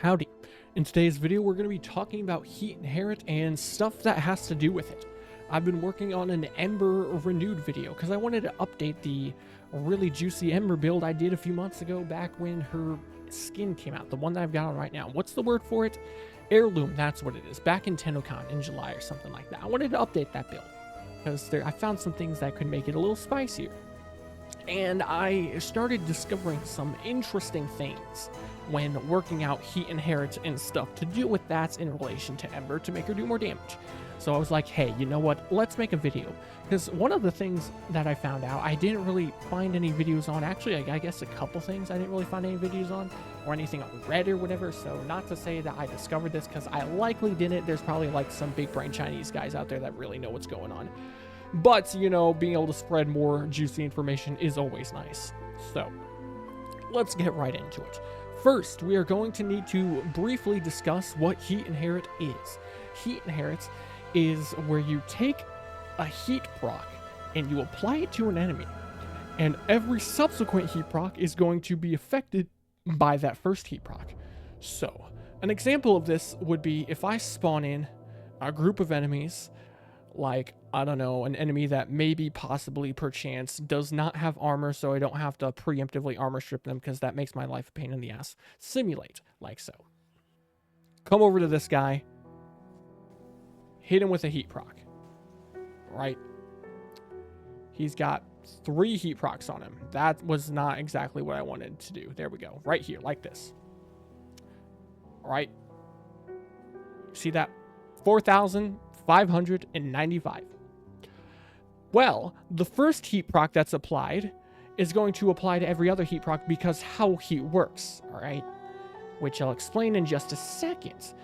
Howdy. In today's video, we're going to be talking about heat inherit and stuff that has to do with it. I've been working on an Ember renewed video because I wanted to update the really juicy Ember build I did a few months ago back when her skin came out, the one that I've got on right now. What's the word for it? Heirloom, that's what it is. Back in TennoCon in July or something like that. I wanted to update that build because I found some things that could make it a little spicier. And I started discovering some interesting things when working out heat inherit and stuff to do with that in relation to Ember to make her do more damage. So I was like, hey, you know what? Let's make a video. Because one of the things that I found out, I didn't really find any videos on. Actually, I guess a couple things I didn't really find any videos on or anything on Reddit or whatever. So not to say that I discovered this because I likely didn't. There's probably like some big brain Chinese guys out there that really know what's going on. But, you know, being able to spread more juicy information is always nice. So let's get right into it. First, we are going to need to briefly discuss what heat inherit is. Heat inherit is where you take a heat proc and you apply it to an enemy, and every subsequent heat proc is going to be affected by that first heat proc. So, an example of this would be if I spawn in a group of enemies, like, I don't know, an enemy that maybe, possibly, perchance, does not have armor, so I don't have to preemptively armor strip them because that makes my life a pain in the ass. Simulate, like so. Come over to this guy, hit him with a heat proc, right? He's got 3 heat procs on him. That was not exactly what I wanted to do. There we go, right here, like this. All right, see that? 4,595. Well, the first heat proc that's applied is going to apply to every other heat proc because how heat works, all right? Which I'll explain in just a second.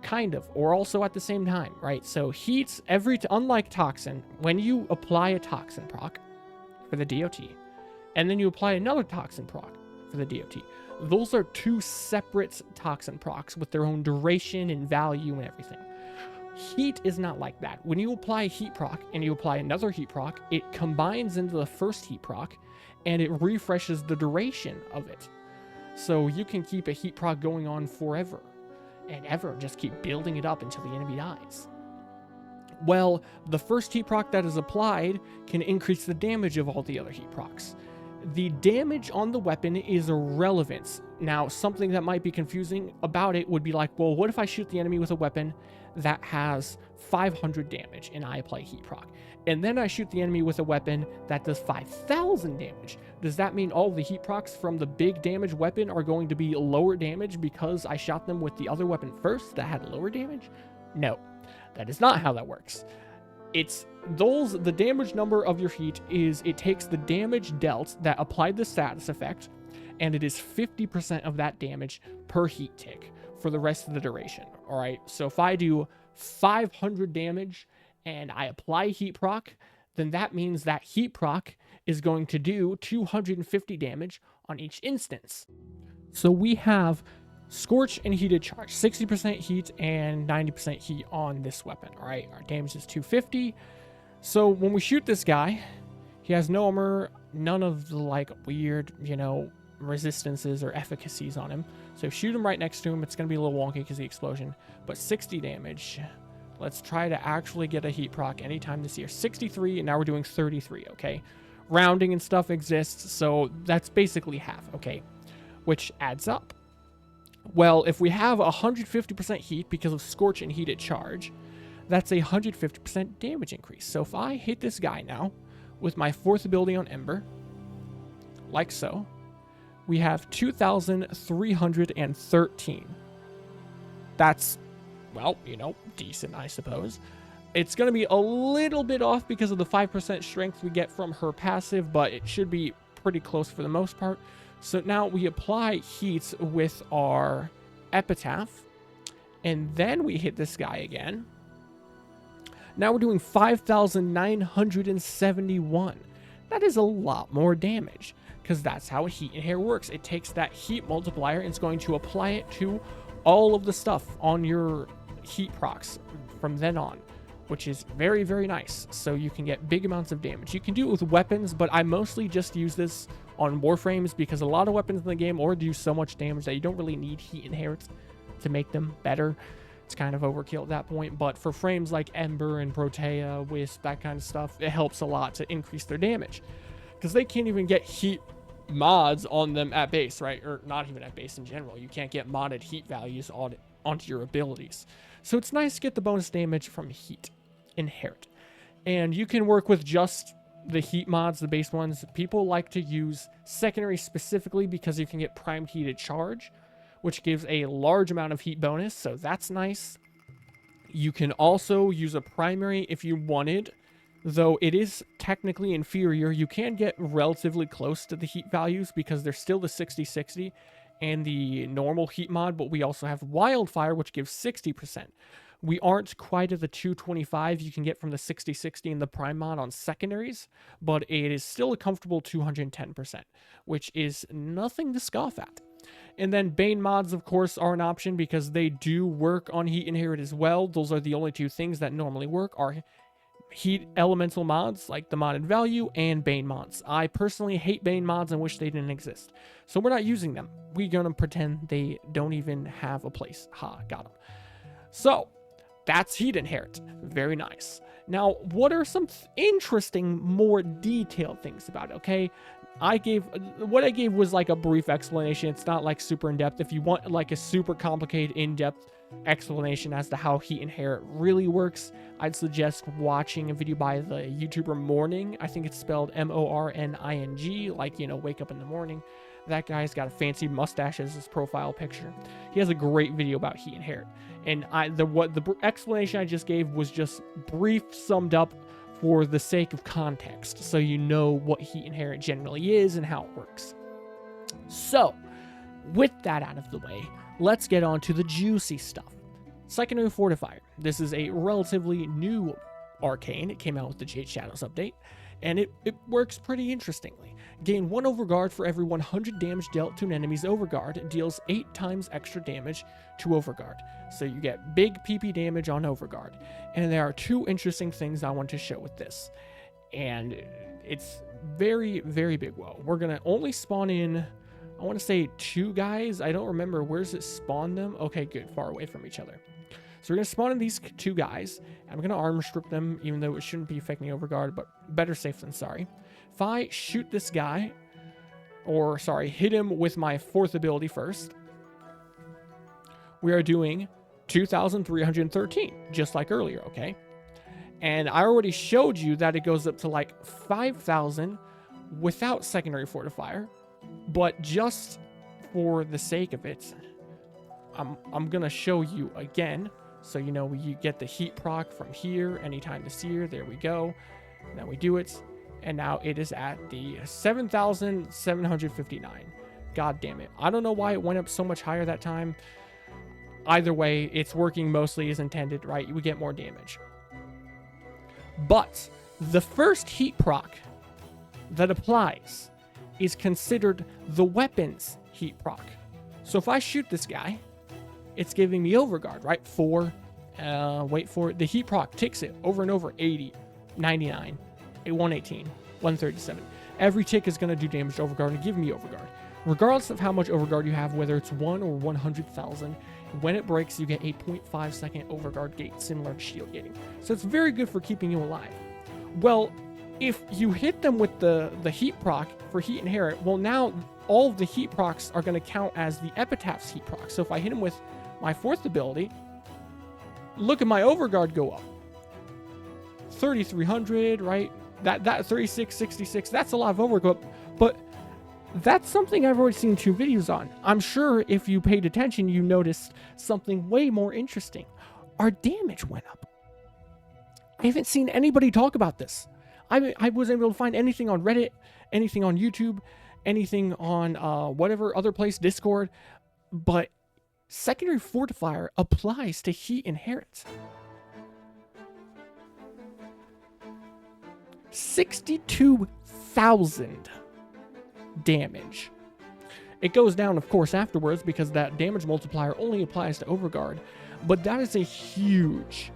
Kind of, or also at the same time, right? So heats, unlike toxin, when you apply a toxin proc for the DOT, and then you apply another toxin proc for the DOT, those are 2 separate toxin procs with their own duration and value and everything. Heat is not like that. When you apply a heat proc and you apply another heat proc, it combines into the first heat proc and it refreshes the duration of it. So you can keep a heat proc going on forever and ever, just keep building it up until the enemy dies. Well, the first heat proc that is applied can increase the damage of all the other heat procs. The damage on the weapon is irrelevant. Now, something that might be confusing about it would be like, well, what if I shoot the enemy with a weapon that has 500 damage and I apply heat proc, and then I shoot the enemy with a weapon that does 5,000 damage? Does that mean all the heat procs from the big damage weapon are going to be lower damage because I shot them with the other weapon first that had lower damage? No, that is not how that works. The damage number of your heat is, it takes the damage dealt that applied the status effect, and it is 50% of that damage per heat tick for the rest of the duration. All right, so if I do 500 damage and I apply heat proc, then that means that heat proc is going to do 250 damage on each instance. So we have Scorch and Heated Charge, 60% heat and 90% heat on this weapon. All right, our damage is 250. So when we shoot this guy, he has no armor, none of the like weird, resistances or efficacies on him. So shoot him right next to him. It's going to be a little wonky because of the explosion, but 60 damage. Let's try to actually get a heat proc anytime this year. 63, and now we're doing 33, okay? Rounding and stuff exists, so that's basically half, okay? Which adds up. Well, if we have 150% heat because of Scorch and Heated Charge, that's a 150% damage increase. So if I hit this guy now with my 4th ability on Ember, like so, we have 2,313. That's, well, decent, I suppose. It's going to be a little bit off because of the 5% strength we get from her passive, but it should be pretty close for the most part. So now we apply heat with our Epitaph, and then we hit this guy again. Now we're doing 5,971. That is a lot more damage, because that's how heat inherit works. It takes that heat multiplier and it's going to apply it to all of the stuff on your heat procs from then on, which is very, very nice. So you can get big amounts of damage. You can do it with weapons, but I mostly just use this on Warframes, because a lot of weapons in the game already do so much damage that you don't really need heat inherits to make them better. It's kind of overkill at that point, but for frames like Ember and Protea, Wisp, that kind of stuff, it helps a lot to increase their damage, because they can't even get heat mods on them at base, right? Or not even at base in general. You can't get modded heat values onto your abilities. So it's nice to get the bonus damage from heat inherit. And you can work with just the heat mods, the base ones. People like to use secondary specifically because you can get primed heated charge, which gives a large amount of heat bonus, so that's nice. You can also use a primary if you wanted, though it is technically inferior. You can get relatively close to the heat values because there's still the 60-60 and the normal heat mod, but we also have wildfire, which gives 60%. We aren't quite at the 225 you can get from the 60-60 and the prime mod on secondaries, but it is still a comfortable 210%, which is nothing to scoff at. And then Bane mods, of course, are an option because they do work on heat inherit as well. Those are the only two things that normally work, are heat elemental mods like the modded value and Bane mods. I personally hate Bane mods and wish they didn't exist, so we're not using them. We're gonna pretend they don't even have a place. Ha, got them. So that's heat inherit. Very nice. Now, what are some interesting, more detailed things about it? Okay, what I gave was like a brief explanation. It's not like super in-depth. If you want like a super complicated, in-depth explanation as to how heat inherit really works, I'd suggest watching a video by the YouTuber Morning. I think it's spelled Morning, like, you know, wake up in the morning. That guy's got a fancy mustache as his profile picture. He has a great video about heat inherit. And the explanation I just gave was just brief, summed up for the sake of context, so you know what heat inherit generally is and how it works. So, with that out of the way, let's get on to the juicy stuff. Secondary Fortifier. This is a relatively new arcane. It came out with the Jade Shadows update, and it works pretty interestingly. Gain 1 overguard for every 100 damage dealt to an enemy's overguard. It deals 8 times extra damage to overguard. So you get big PP damage on overguard. And there are 2 interesting things I want to show with this. And it's very, very big. Whoa. We're going to only spawn in, I want to say 2 guys. I don't remember. Where does it spawn them? Okay, good. Far away from each other. So we're going to spawn in these 2 guys. I'm going to armor strip them, even though it shouldn't be affecting overguard, but better safe than sorry. If I shoot this guy, or sorry, hit him with my 4th ability first, we are doing 2,313, just like earlier, okay? And I already showed you that it goes up to like 5,000 without secondary fortifier, but just for the sake of it, I'm gonna show you again, so you know you get the heat proc from here anytime this year. There we go. Then we do it, and now it is at the 7,759. God damn it! I don't know why it went up so much higher that time. Either way, it's working mostly as intended, right? We get more damage. But the first heat proc that applies is considered the weapon's heat proc. So if I shoot this guy, it's giving me overguard, right? Wait for it. The heat proc ticks it over and over. 80, 99, 118, 137. Every tick is going to do damage to overguard and give me overguard. Regardless of how much overguard you have, whether it's 1 or 100,000, when it breaks, you get 8.5 second overguard gate, similar to shield gating. So it's very good for keeping you alive. Well, if you hit them with the heat proc for heat inherit, well, now all of the heat procs are going to count as the epitaph's heat proc. So if I hit him with my 4th ability, look at my overguard go up. 3,300, right? That 3666, that's a lot of overguard, but that's something I've already seen 2 videos on. I'm sure if you paid attention, you noticed something way more interesting. Our damage went up. I haven't seen anybody talk about this. I wasn't able to find anything on Reddit, anything on YouTube, anything on whatever other place, Discord, but secondary fortifier applies to heat inherit. 62,000 damage. It goes down, of course, afterwards because that damage multiplier only applies to overguard, but that is a huge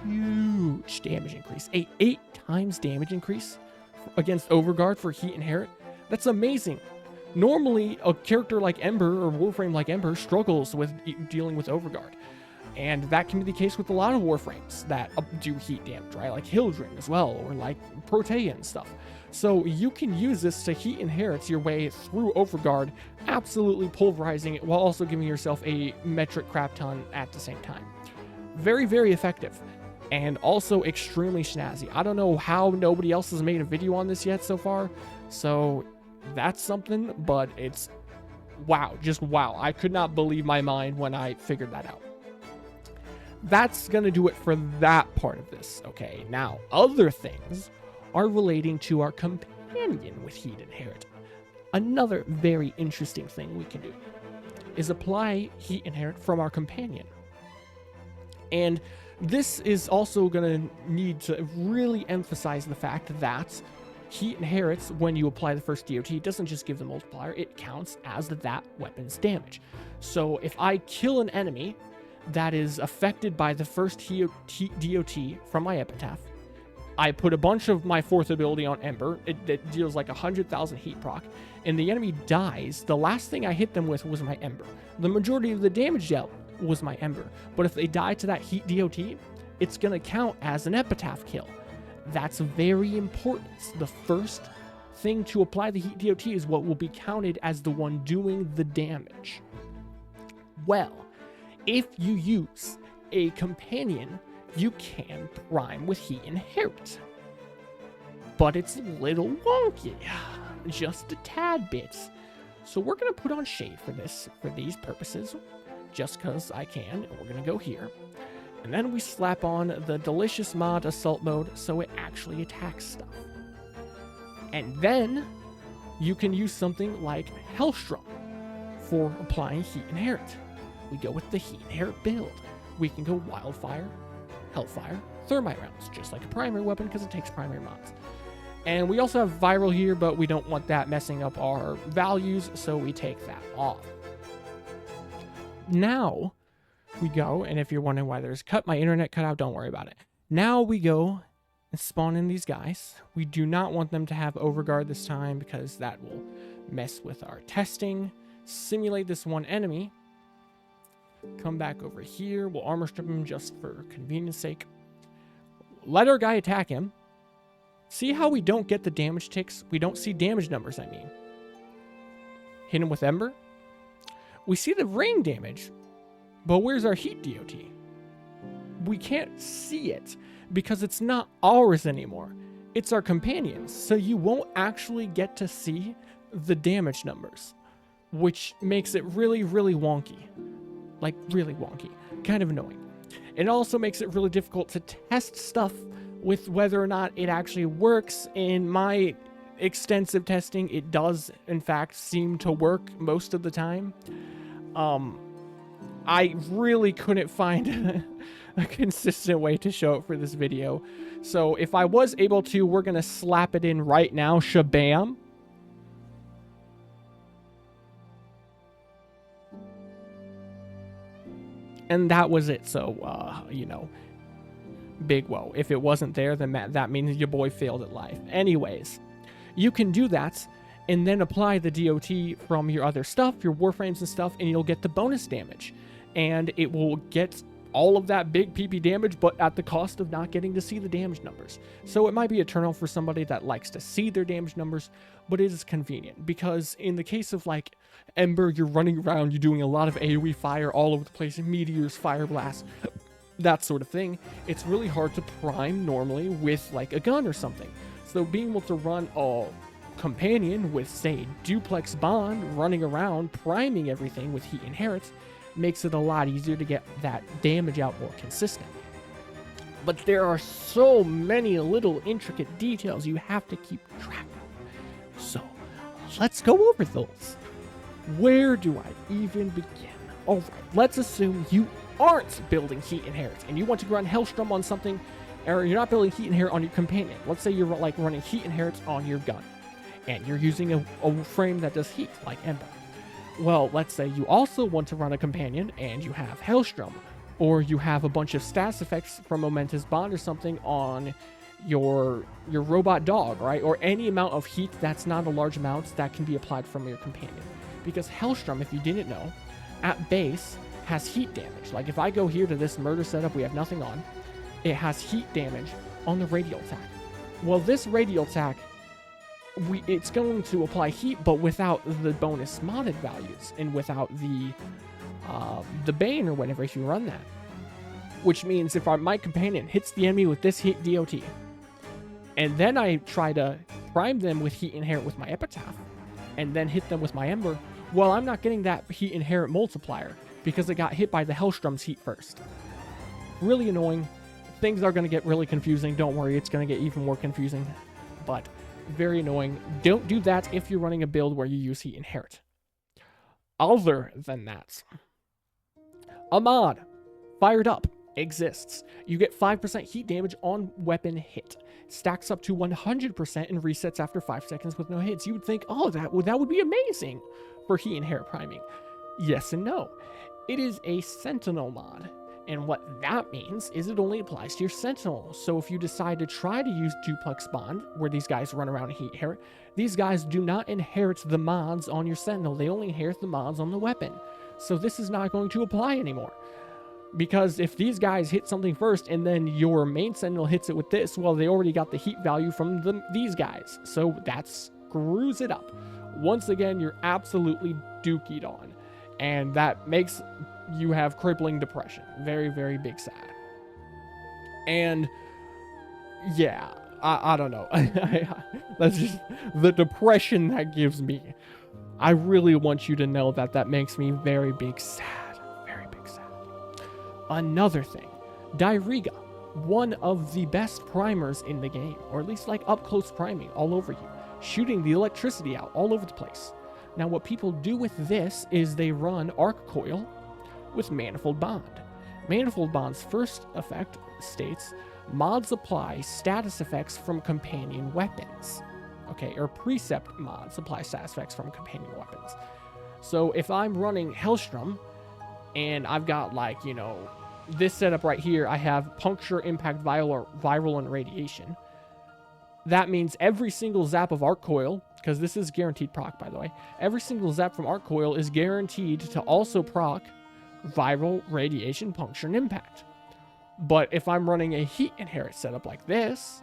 damage increase. 8 times damage increase against overguard for heat inherit. That's amazing. Normally, a character like Ember or Warframe like Ember struggles with dealing with Overguard. And that can be the case with a lot of Warframes that do heat damage, right? Like Hildren as well, or like Protea and stuff. So you can use this to heat inherits your way through Overguard, absolutely pulverizing it while also giving yourself a metric crap ton at the same time. Very, very effective. And also extremely snazzy. I don't know how nobody else has made a video on this yet so far. So that's something, but it's wow, just wow. I could not believe my mind when I figured that out. That's going to do it for that part of this. Okay, now other things are relating to our companion with Heat Inherit. Another very interesting thing we can do is apply Heat Inherit from our companion. And this is also going to need to really emphasize the fact that Heat Inherits, when you apply the first DOT, it doesn't just give the multiplier, it counts as that weapon's damage. So if I kill an enemy that is affected by the first DOT from my epitaph, I put a bunch of my fourth ability on Ember, it deals like 100,000 heat proc, and the enemy dies, the last thing I hit them with was my Ember. The majority of the damage dealt was my Ember, but if they die to that heat DOT, it's going to count as an epitaph kill. That's very important. The first thing to apply the heat DOT is what will be counted as the one doing the damage. Well, if you use a companion, you can prime with Heat Inherit. But it's a little wonky, just a tad bit. So we're going to put on Shade for these purposes, just because I can, and we're going to go here. And then we slap on the delicious mod Assault Mode so it actually attacks stuff. And then you can use something like Hellstrom for applying Heat Inherit. We go with the Heat Inherit build. We can go Wildfire, Hellfire, Thermite rounds, just like a primary weapon because it takes primary mods. And we also have Viral here, but we don't want that messing up our values, so we take that off. Now we go, and if you're wondering why there's my internet cut out, don't worry about it. Now we go and spawn in these guys. We do not want them to have Overguard this time because that will mess with our testing. Simulate this one enemy. Come back over here. We'll armor strip him just for convenience sake. Let our guy attack him. See how we don't get the damage ticks? We don't see damage numbers, I mean. Hit him with Ember. We see the rain damage, but where's our heat DOT? We can't see it because it's not ours anymore. It's our companion's, so you won't actually get to see the damage numbers, which makes it really, really wonky. Like, really wonky. Kind of annoying. It also makes it really difficult to test stuff with whether or not it actually works. In my extensive testing, it does, in fact, seem to work most of the time. I really couldn't find a consistent way to show it for this video. So if I was able to, we're going to slap it in right now. Shabam. And that was it. So, you know, big whoa. If it wasn't there, then that means your boy failed at life. Anyways, you can do that and then apply the DOT from your other stuff, your Warframes and stuff, and you'll get the bonus damage. And it will get all of that big PP damage, but at the cost of not getting to see the damage numbers. So it might be a turn-off for somebody that likes to see their damage numbers, but it is convenient. Because in the case of, like, Ember, you're running around, you're doing a lot of AoE fire all over the place, meteors, fire blasts, that sort of thing. It's really hard to prime normally with, like, a gun or something. So being able to run a companion with, say, duplex bond, running around, priming everything with Heat Inherits, makes it a lot easier to get that damage out more consistent. But there are so many little intricate details you have to keep track of. So let's go over those. Where do I even begin? All right, let's assume you aren't building Heat Inherits and you want to run Hellstrom on something, or you're not building Heat Inherit on your companion. Let's say you're like running Heat Inherits on your gun and you're using a frame that does heat like Ember. Well, let's say you also want to run a companion and you have Hellstrom, or you have a bunch of stats effects from Momentous Bond or something on your robot dog, right? Or any amount of heat that's not a large amount that can be applied from your companion. Because Hellstrom, if you didn't know, at base has heat damage. Like if I go here to this murder setup, we have nothing on. It has heat damage on the radial attack. Well, this radial attack, it's going to apply heat, but without the bonus modded values and without the Bane or whatever if you run that. Which means if my companion hits the enemy with this heat DOT, and then I try to prime them with heat inherent with my epitaph, and then hit them with my ember, well, I'm not getting that heat inherent multiplier because it got hit by the Hellstrom's heat first. Really annoying. Things are going to get really confusing. Don't worry, it's going to get even more confusing, but very annoying. Don't do that if you're running a build where you use heat inherit. Other than that, a mod, Fired Up, exists. You get 5% heat damage on weapon hit. Stacks up to 100% and resets after 5 seconds with no hits. You would think, oh, that would be amazing for heat inherit priming. Yes and no. It is a Sentinel mod. And what that means is it only applies to your Sentinel. So if you decide to try to use Duplex Bond, where these guys run around and heat inherit, these guys do not inherit the mods on your Sentinel. They only inherit the mods on the weapon. So this is not going to apply anymore. Because if these guys hit something first and then your main Sentinel hits it with this, well, they already got the heat value from these guys. So that screws it up. Once again, you're absolutely dookied on. And that makes you have crippling depression. Very, very big sad. And yeah, I don't know. That's just the depression that gives me. I really want you to know that makes me very big sad. Very big sad. Another thing, Dairiga, one of the best primers in the game, or at least like up close priming all over you, shooting the electricity out all over the place. Now what people do with this is they run Arc Coil with Manifold Bond. Manifold Bond's first effect states, mods apply status effects from companion weapons. Okay, or precept mods apply status effects from companion weapons. So if I'm running Hellstrom, and I've got like, you know, this setup right here, I have Puncture, Impact, Viral, and Radiation. That means every single zap of Arc Coil, because this is guaranteed proc, by the way, every single zap from Arc Coil is guaranteed to also proc Viral, Radiation, Puncture, and Impact. But if I'm running a Heat Inherit setup like this,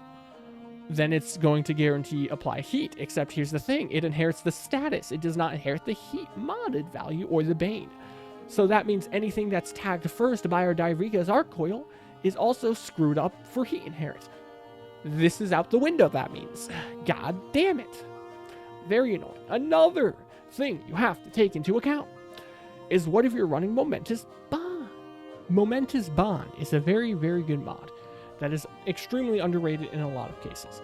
then it's going to guarantee apply heat, except here's the thing, it inherits the status. It does not inherit the heat modded value or the Bane. So that means anything that's tagged first by our Dairiga's Arc Coil is also screwed up for heat inherit. This is out the window, that means. God damn it. Very annoying. Another thing you have to take into account is what if you're running Momentous Bond? Momentous Bond is a very, very good mod that is extremely underrated in a lot of cases.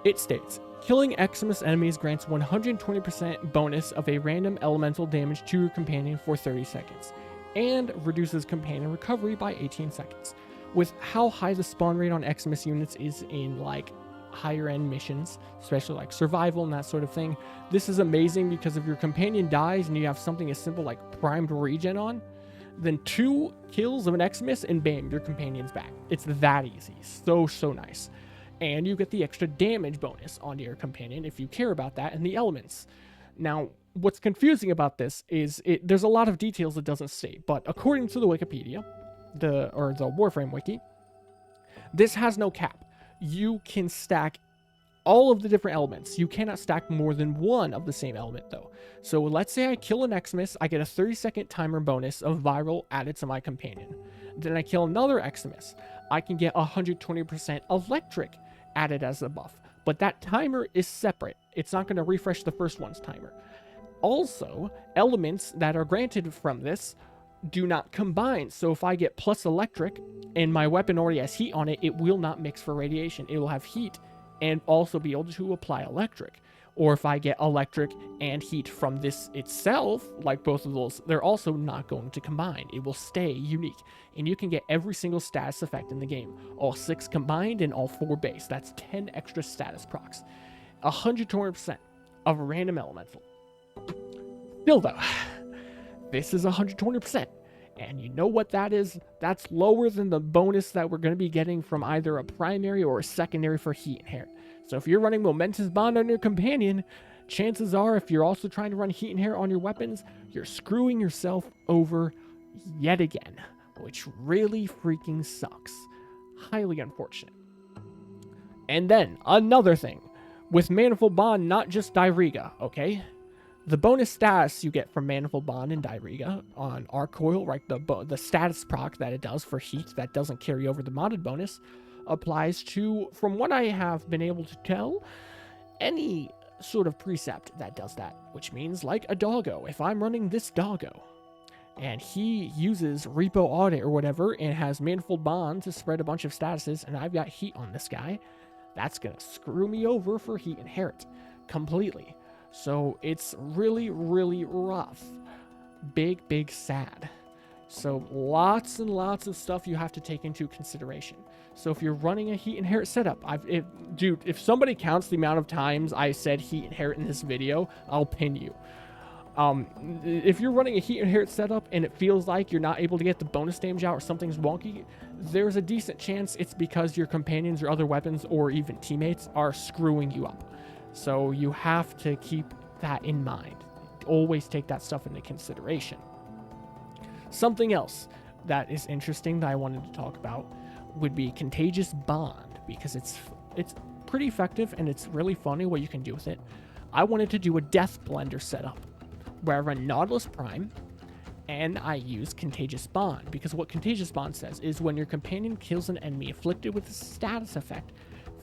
It states, killing Xmas enemies grants 120% bonus of a random elemental damage to your companion for 30 seconds, and reduces companion recovery by 18 seconds. With how high the spawn rate on Xmas units is in like higher end missions, especially like survival and that sort of thing, this is amazing because if your companion dies and you have something as simple like primed regen on, then 2 kills of an Xmas and bam, your companion's back. It's that easy. So nice. And you get the extra damage bonus onto your companion if you care about that and the elements. Now, what's confusing about this is there's a lot of details it doesn't state, but according to the Wikipedia, the Warframe wiki, this has no cap. You can stack all of the different elements. You cannot stack more than one of the same element though. So let's say I kill an Xmas, I get a 30-second timer bonus of viral added to my companion. Then I kill another Xmas, I can get 120% electric added as a buff. But that timer is separate. It's not going to refresh the first one's timer. Also, elements that are granted from this do not combine. So if I get plus electric and my weapon already has heat on it, it will not mix for radiation. It will have heat and also be able to apply electric. Or if I get electric and heat from this itself, like both of those, they're also not going to combine. It will stay unique. And you can get every single status effect in the game. All 6 combined and all 4 base. That's 10 extra status procs. 120% of a random elemental. Still though, this is 120%. And you know what that is? That's lower than the bonus that we're going to be getting from either a primary or a secondary for heat inherit. So if you're running Momentous Bond on your companion, chances are if you're also trying to run heat inherit on your weapons, you're screwing yourself over yet again, which really freaking sucks. Highly unfortunate. And then another thing, with Manifold Bond, not just Diriga, okay? The bonus status you get from Manifold Bond and Diriga on Arc Coil, right? The status proc that it does for heat that doesn't carry over the modded bonus applies to, from what I have been able to tell, any sort of precept that does that, which means like a doggo. If I'm running this doggo and he uses Repo Audit or whatever and has Manifold Bond to spread a bunch of statuses and I've got heat on this guy, that's gonna screw me over for heat inherit completely. So it's really, really rough. Big sad. So lots and lots of stuff you have to take into consideration. So if you're running a heat inherit setup, dude, if somebody counts the amount of times I said heat inherit in this video, I'll pin you. If you're running a heat inherit setup and it feels like you're not able to get the bonus damage out or something's wonky, there's a decent chance it's because your companions or other weapons or even teammates are screwing you up. So you have to keep that in mind. Always take that stuff into consideration. Something else that is interesting that I wanted to talk about would be Contagious Bond, because it's pretty effective and it's really funny what you can do with it. I wanted to do a Death Blender setup where I run Nautilus Prime and I use Contagious Bond, because what Contagious Bond says is when your companion kills an enemy afflicted with a status effect,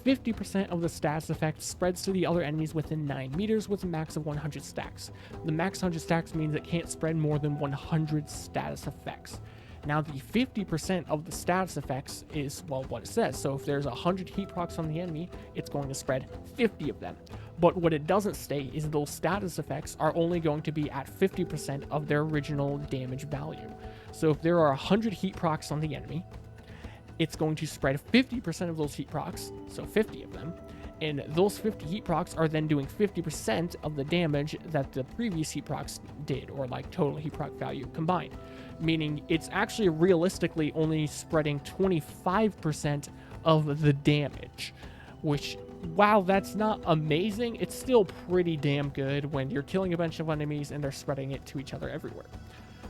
50% of the status effect spreads to the other enemies within 9 meters with a max of 100 stacks. The max 100 stacks means it can't spread more than 100 status effects. Now, the 50% of the status effects is, well, what it says. So if there's 100 heat procs on the enemy, it's going to spread 50 of them. But what it doesn't state is those status effects are only going to be at 50% of their original damage value. So if there are 100 heat procs on the enemy, it's going to spread 50% of those heat procs, so 50 of them, and those 50 heat procs are then doing 50% of the damage that the previous heat procs did, or like total heat proc value combined. Meaning it's actually realistically only spreading 25% of the damage, which, while that's not amazing, it's still pretty damn good when you're killing a bunch of enemies and they're spreading it to each other everywhere.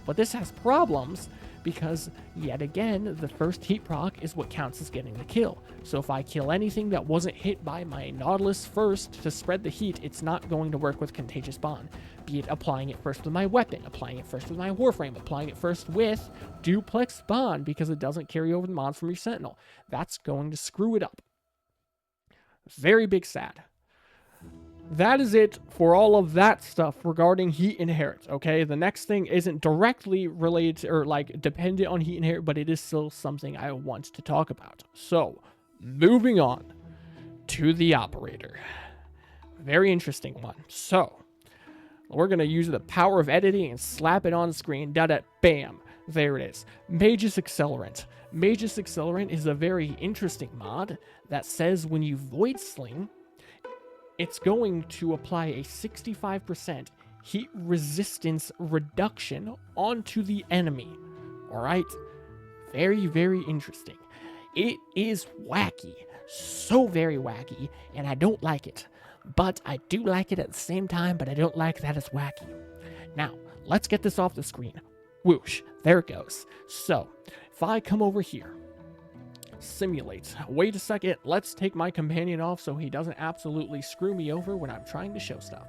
But this has problems because, yet again, the first heat proc is what counts as getting the kill. So if I kill anything that wasn't hit by my Nautilus first to spread the heat, it's not going to work with Contagious Bond. Be it applying it first with my weapon, applying it first with my Warframe, applying it first with Duplex Bond because it doesn't carry over the mods from your Sentinel. That's going to screw it up. Very big sad. That is it for all of that stuff regarding heat inherit, okay? The next thing isn't directly related to, or like dependent on heat inherit, but it is still something I want to talk about. So, moving on to the operator. Very interesting one. So, we're going to use the power of editing and slap it on screen. Bam. There it is. Magus Accelerant. Magus Accelerant is a very interesting mod that says when you Void Sling, it's going to apply a 65% heat resistance reduction onto the enemy. Alright? Very, very interesting. It is wacky. So very wacky, and I don't like it. But I do like it at the same time, but I don't like that it's wacky. Now, let's get this off the screen. Whoosh. There it goes. So, if I come over here, simulate. Wait a second, let's take my companion off so he doesn't absolutely screw me over when I'm trying to show stuff.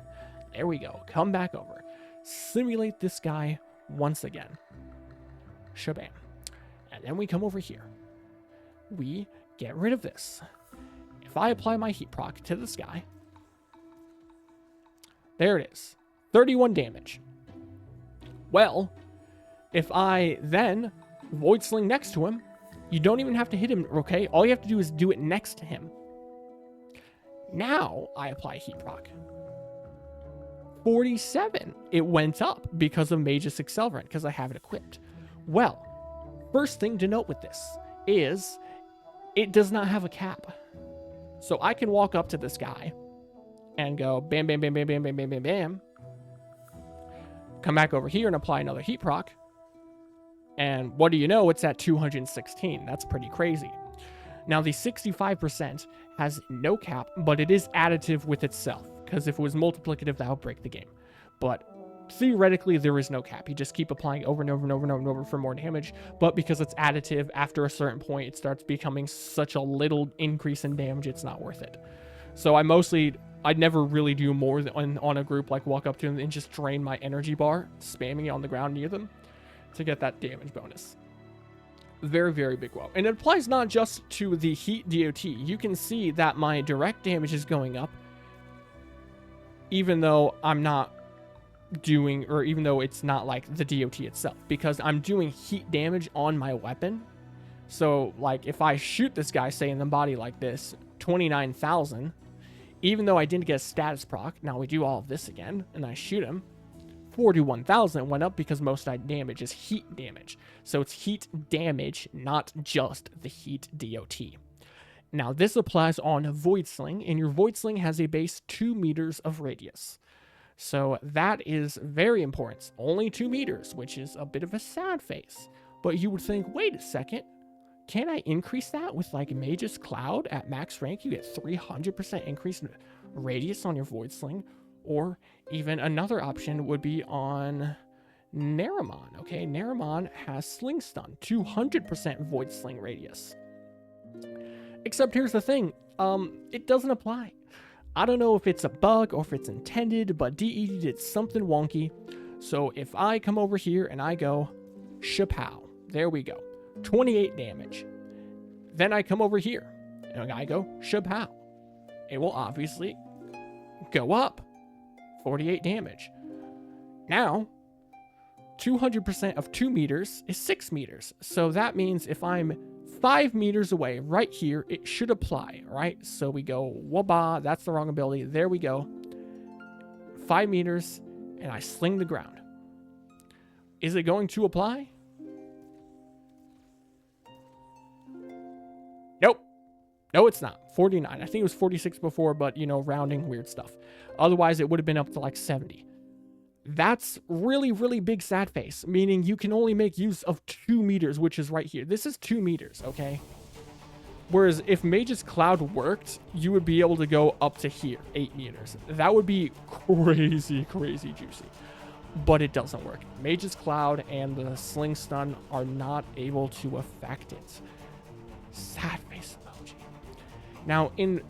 There we go. Come back over. Simulate this guy once again. Shabam. And then we come over here. We get rid of this. If I apply my heat proc to this guy, there it is. 31 damage. Well, if I then Void Sling next to him, you don't even have to hit him, okay? All you have to do is do it next to him. Now I apply heat proc. 47. It went up because of Magus Accelerant, because I have it equipped. Well, first thing to note with this is it does not have a cap. So I can walk up to this guy and go bam, bam, bam, bam, bam, bam, bam, bam, bam. Come back over here and apply another heat proc. And what do you know? It's at 216. That's pretty crazy. Now, the 65% has no cap, but it is additive with itself, because if it was multiplicative, that would break the game. But theoretically, there is no cap. You just keep applying over and over and over and over and over for more damage, but because it's additive, after a certain point, it starts becoming such a little increase in damage, it's not worth it. So I'd never really do more than on a group, like walk up to them and just drain my energy bar, spamming it on the ground near them to get that damage bonus. Very, very big wow. And it applies not just to the heat DOT. You can see that my direct damage is going up, even though I'm not doing, or even though it's not like the DOT itself, because I'm doing heat damage on my weapon. So like if I shoot this guy, say in the body like this, 29,000, even though I didn't get a status proc, now we do all of this again, and I shoot him, 41,000 went up because most damage is heat damage. So it's heat damage, not just the heat DOT. Now this applies on Void Sling, and your Void Sling has a base 2 meters of radius. So that is very important. It's only 2 meters, which is a bit of a sad face. But you would think, wait a second, can I increase that with like Mage's Cloud at max rank? You get 300% increase in radius on your Void Sling. Or even another option would be on Naramon. Okay, Naramon has Sling Stun, 200% Void Sling radius. Except here's the thing, it doesn't apply. I don't know if it's a bug or if it's intended, but DE did something wonky. So if I come over here and I go, shapow, there we go, 28 damage. Then I come over here and I go, shapow. It will obviously go up, 48 damage. Now, 200% of 2 meters is 6 meters. So that means if I'm 5 meters away right here, it should apply, right? So we go, waba, that's the wrong ability. There we go. 5 meters, and I sling the ground. Is it going to apply? Nope. No, it's not. 49. I think it was 46 before, but, you know, rounding, weird stuff. Otherwise, it would have been up to like 70. That's really, really big sad face, meaning you can only make use of 2 meters, which is right here. This is 2 meters, okay? Whereas if Mage's Cloud worked, you would be able to go up to here, 8 meters. That would be crazy, crazy juicy. But it doesn't work. Mage's Cloud and the Sling Stun are not able to affect it. Sad face emoji. Now, in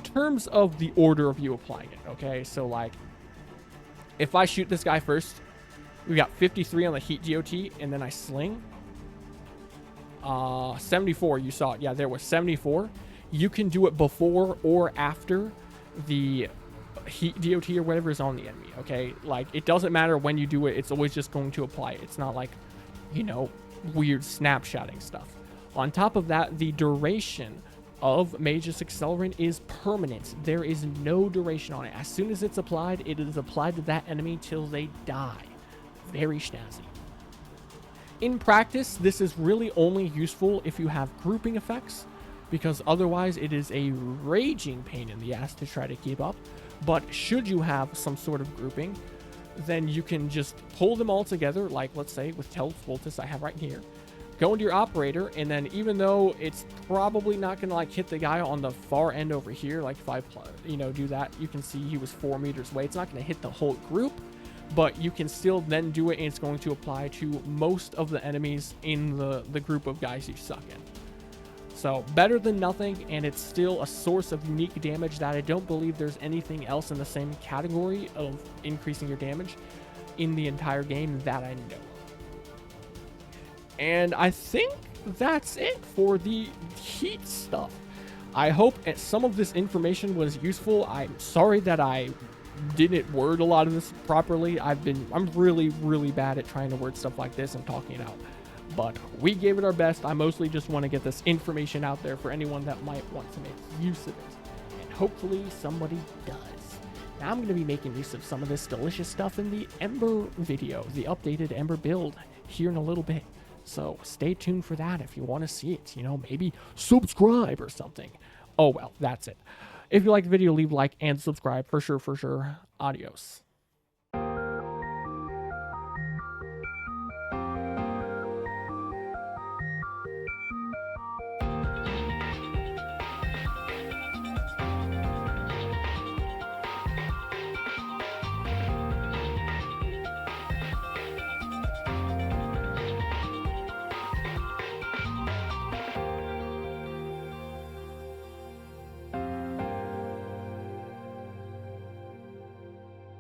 terms of the order of you applying it, okay? So, like, if I shoot this guy first, we got 53 on the heat DOT, and then I sling. 74, you saw it. Yeah, there was 74. You can do it before or after the heat DOT or whatever is on the enemy, okay? Like, it doesn't matter when you do it. It's always just going to apply. It's not like, you know, weird snapshotting stuff. On top of that, the duration of Mage's Accelerant is permanent. There is no duration on it. As soon as it's applied, it is applied to that enemy till they die. Very snazzy. In practice, this is really only useful if you have grouping effects, because otherwise it is a raging pain in the ass to try to keep up. But should you have some sort of grouping, then you can just pull them all together, like let's say with Televoltus I have right here. Go into your operator, and then even though it's probably not going to like hit the guy on the far end over here, like if I, you know, do that, you can see he was 4 meters away. It's not going to hit the whole group, but you can still then do it, and it's going to apply to most of the enemies in the group of guys you suck in. So better than nothing, and it's still a source of unique damage that I don't believe there's anything else in the same category of increasing your damage in the entire game that I know. And I think that's it for the heat stuff. I hope some of this information was useful. I'm sorry that I didn't word a lot of this properly. I'm really, really bad at trying to word stuff like this and talking it out. But we gave it our best. I mostly just want to get this information out there for anyone that might want to make use of it. And hopefully somebody does. Now I'm going to be making use of some of this delicious stuff in the Ember video, the updated Ember build, here in a little bit. So stay tuned for that if you want to see it. You know, maybe subscribe or something. Oh, well, that's it. If you like the video, leave a like and subscribe for sure, for sure. Adios.